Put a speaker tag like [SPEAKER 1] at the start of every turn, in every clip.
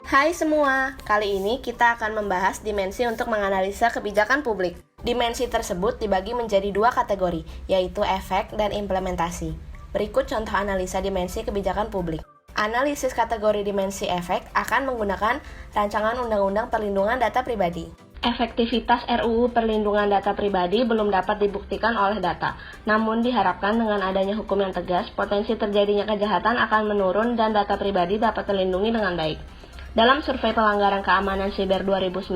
[SPEAKER 1] Hai semua, kali ini kita akan membahas dimensi untuk menganalisa kebijakan publik. Dimensi tersebut dibagi menjadi dua kategori, yaitu efek dan implementasi. Berikut contoh analisa dimensi kebijakan publik. Analisis kategori dimensi efek akan menggunakan rancangan Undang-Undang Perlindungan Data Pribadi. Efektivitas RUU Perlindungan Data Pribadi belum dapat dibuktikan oleh data. Namun diharapkan dengan adanya hukum yang tegas, potensi terjadinya kejahatan akan menurun dan data pribadi dapat terlindungi dengan baik. Dalam survei pelanggaran keamanan siber 2019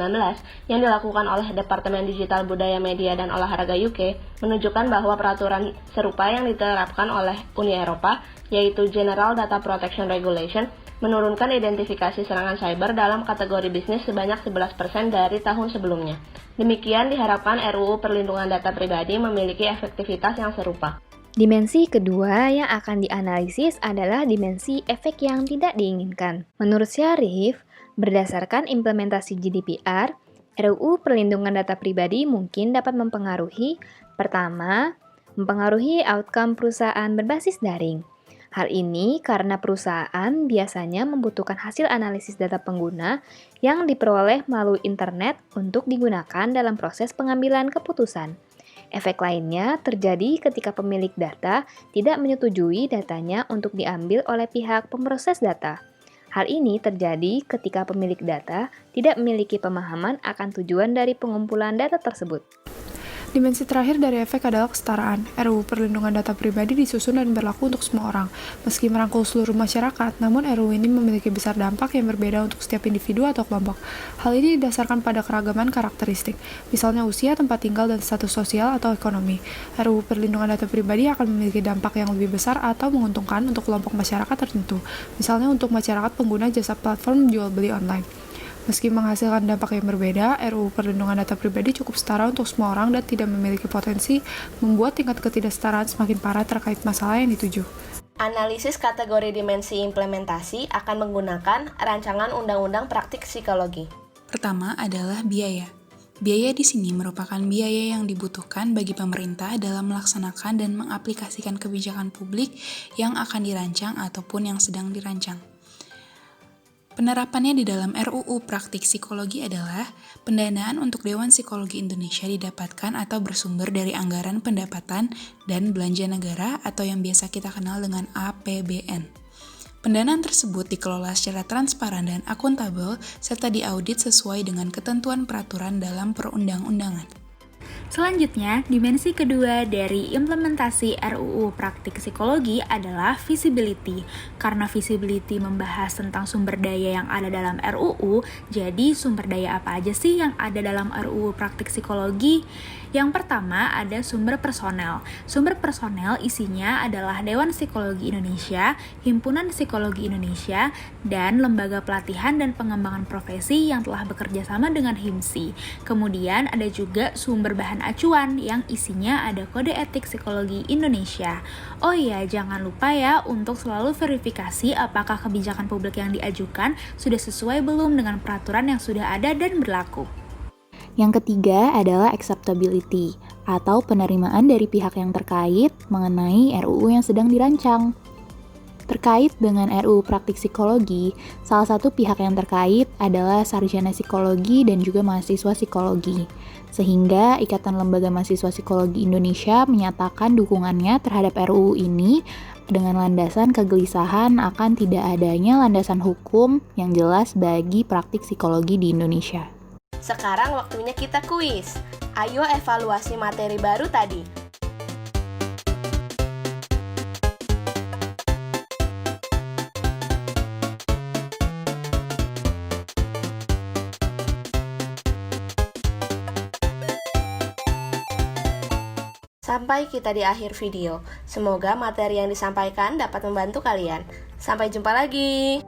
[SPEAKER 1] yang dilakukan oleh Departemen Digital Budaya Media dan Olahraga UK menunjukkan bahwa peraturan serupa yang diterapkan oleh Uni Eropa, yaitu General Data Protection Regulation, menurunkan identifikasi serangan cyber dalam kategori bisnis sebanyak 11% dari tahun sebelumnya. Demikian diharapkan RUU Perlindungan Data Pribadi memiliki efektivitas yang serupa.
[SPEAKER 2] Dimensi kedua yang akan dianalisis adalah dimensi efek yang tidak diinginkan. Menurut Syarif, berdasarkan implementasi GDPR, RUU Perlindungan Data Pribadi mungkin dapat mempengaruhi: pertama, mempengaruhi outcome perusahaan berbasis daring. Hal ini karena perusahaan biasanya membutuhkan hasil analisis data pengguna yang diperoleh melalui internet untuk digunakan dalam proses pengambilan keputusan. Efek lainnya terjadi ketika pemilik data tidak menyetujui datanya untuk diambil oleh pihak pemroses data. Hal ini terjadi ketika pemilik data tidak memiliki pemahaman akan tujuan dari pengumpulan data tersebut.
[SPEAKER 3] Dimensi terakhir dari efek adalah kesetaraan. RUU Perlindungan Data Pribadi disusun dan berlaku untuk semua orang. Meski merangkul seluruh masyarakat, namun RUU ini memiliki besar dampak yang berbeda untuk setiap individu atau kelompok. Hal ini didasarkan pada keragaman karakteristik, misalnya usia, tempat tinggal, dan status sosial atau ekonomi. RUU Perlindungan Data Pribadi akan memiliki dampak yang lebih besar atau menguntungkan untuk kelompok masyarakat tertentu, misalnya untuk masyarakat pengguna jasa platform jual beli online. Meski menghasilkan dampak yang berbeda, RUU Perlindungan Data Pribadi cukup setara untuk semua orang dan tidak memiliki potensi membuat tingkat ketidaksetaraan semakin parah terkait masalah yang dituju.
[SPEAKER 1] Analisis kategori dimensi implementasi akan menggunakan rancangan Undang-Undang Praktik Psikologi.
[SPEAKER 4] Pertama adalah biaya. Biaya di sini merupakan biaya yang dibutuhkan bagi pemerintah dalam melaksanakan dan mengaplikasikan kebijakan publik yang akan dirancang ataupun yang sedang dirancang. Penerapannya di dalam RUU Praktik Psikologi adalah pendanaan untuk Dewan Psikologi Indonesia didapatkan atau bersumber dari anggaran pendapatan dan belanja negara atau yang biasa kita kenal dengan APBN. Pendanaan tersebut dikelola secara transparan dan akuntabel serta diaudit sesuai dengan ketentuan peraturan dalam perundang-undangan.
[SPEAKER 5] Selanjutnya, dimensi kedua dari implementasi RUU Praktik Psikologi adalah visibility. Karena visibility membahas tentang sumber daya yang ada dalam RUU, jadi sumber daya apa aja sih yang ada dalam RUU Praktik Psikologi? Yang pertama ada sumber personel. Sumber personel isinya adalah Dewan Psikologi Indonesia, Himpunan Psikologi Indonesia, dan lembaga pelatihan dan pengembangan profesi yang telah bekerja sama dengan HIMSI. Kemudian ada juga sumber bahan acuan yang isinya ada Kode Etik Psikologi Indonesia. Oh iya, jangan lupa ya untuk selalu verifikasi apakah kebijakan publik yang diajukan sudah sesuai belum dengan peraturan yang sudah ada dan berlaku.
[SPEAKER 6] Yang ketiga adalah acceptability, atau penerimaan dari pihak yang terkait mengenai RUU yang sedang dirancang. Terkait dengan RUU Praktik Psikologi, salah satu pihak yang terkait adalah sarjana psikologi dan juga mahasiswa psikologi. Sehingga Ikatan Lembaga Mahasiswa Psikologi Indonesia menyatakan dukungannya terhadap RUU ini dengan landasan kegelisahan akan tidak adanya landasan hukum yang jelas bagi praktik psikologi di Indonesia.
[SPEAKER 1] Sekarang waktunya kita kuis. Ayo evaluasi materi baru tadi. Sampai kita di akhir video. Semoga materi yang disampaikan dapat membantu kalian. Sampai jumpa lagi.